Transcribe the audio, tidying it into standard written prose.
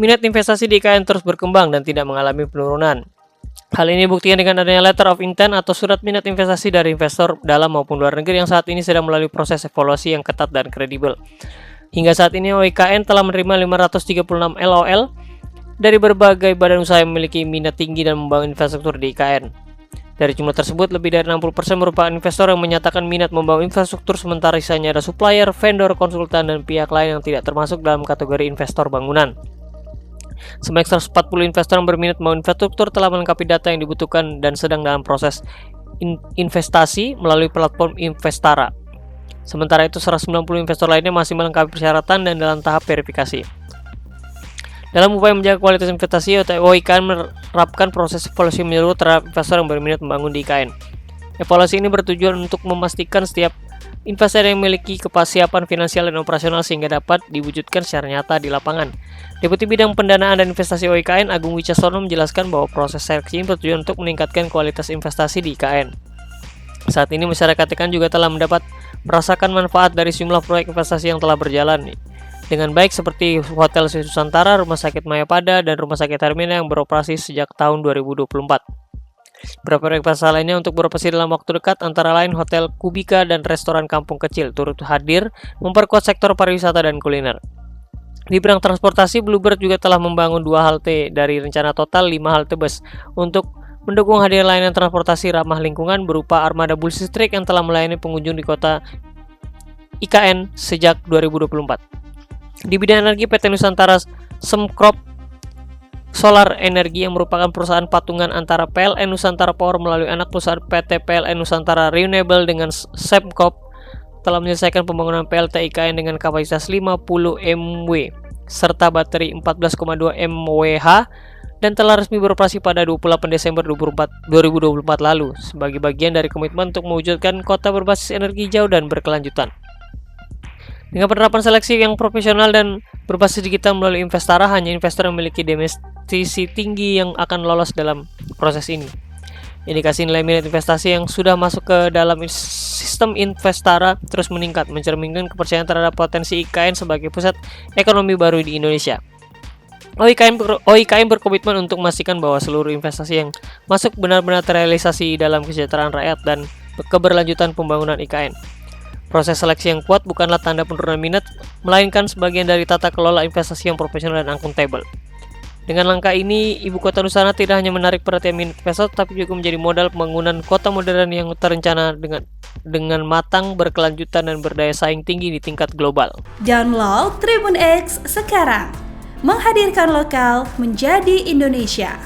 minat investasi di IKN terus berkembang dan tidak mengalami penurunan. Hal ini dibuktikan dengan adanya letter of intent atau surat minat investasi dari investor dalam maupun luar negeri yang saat ini sedang melalui proses evaluasi yang ketat dan kredibel. Hingga saat ini OIKN telah menerima 536 LOL dari berbagai badan usaha yang memiliki minat tinggi dan membangun infrastruktur di IKN. Dari jumlah tersebut, lebih dari 60% merupakan investor yang menyatakan minat membangun infrastruktur, sementara sisanya ada supplier, vendor, konsultan, dan pihak lain yang tidak termasuk dalam kategori investor bangunan. Sebanyak 140 investor yang berminat membangun infrastruktur telah melengkapi data yang dibutuhkan dan sedang dalam proses investasi melalui platform Investara. Sementara itu 190 investor lainnya masih melengkapi persyaratan dan dalam tahap verifikasi. Dalam upaya menjaga kualitas investasi, OIKN menerapkan proses evaluasi menyeluruh terhadap investor yang berminat membangun di IKN. Evaluasi ini bertujuan untuk memastikan setiap investor yang memiliki kesiapan finansial dan operasional sehingga dapat diwujudkan secara nyata di lapangan. Deputi Bidang Pendanaan dan Investasi OIKN Agung Wicasono menjelaskan bahwa proses seleksi ini bertujuan untuk meningkatkan kualitas investasi di IKN. Saat ini masyarakat IKN juga telah merasakan manfaat dari sejumlah proyek investasi yang telah berjalan dengan baik seperti Hotel Sri Nusantara, Rumah Sakit Mayapada, dan Rumah Sakit Hermina yang beroperasi sejak tahun 2024. Beberapa proyek investasi lainnya untuk beroperasi dalam waktu dekat antara lain Hotel Kubika dan Restoran Kampung Kecil turut hadir memperkuat sektor pariwisata dan kuliner. Di bidang transportasi, Bluebird juga telah membangun 2 halte dari rencana total 5 halte bus untuk mendukung hadir layanan transportasi ramah lingkungan berupa armada bus listrik yang telah melayani pengunjung di kota IKN sejak 2024. Di bidang energi, PT Nusantara Semkrop Solar Energi yang merupakan perusahaan patungan antara PLN Nusantara Power melalui anak perusahaan PT PLN Nusantara Renewable dengan Semkrop telah menyelesaikan pembangunan PLT IKN dengan kapasitas 50 MW serta baterai 14,2 MWh dan telah resmi beroperasi pada 28 Desember 2024 lalu sebagai bagian dari komitmen untuk mewujudkan kota berbasis energi hijau dan berkelanjutan. Dengan penerapan seleksi yang profesional dan berbasis digital melalui Investara, hanya investor yang memiliki domestisasi tinggi yang akan lolos dalam proses ini. Indikasi nilai minat investasi yang sudah masuk ke dalam sistem Investara terus meningkat, mencerminkan kepercayaan terhadap potensi IKN sebagai pusat ekonomi baru di Indonesia. OIKN berkomitmen untuk memastikan bahwa seluruh investasi yang masuk benar-benar terrealisasi dalam kesejahteraan rakyat dan keberlanjutan pembangunan IKN. Proses seleksi yang kuat bukanlah tanda penurunan minat, melainkan sebagian dari tata kelola investasi yang profesional dan akuntabel. Dengan langkah ini, Ibu Kota Nusantara tidak hanya menarik perhatian minat investor, tapi juga menjadi modal pembangunan kota modern yang terencana dengan matang, berkelanjutan, dan berdaya saing tinggi di tingkat global. Download Tribun X sekarang, menghadirkan lokal menjadi Indonesia.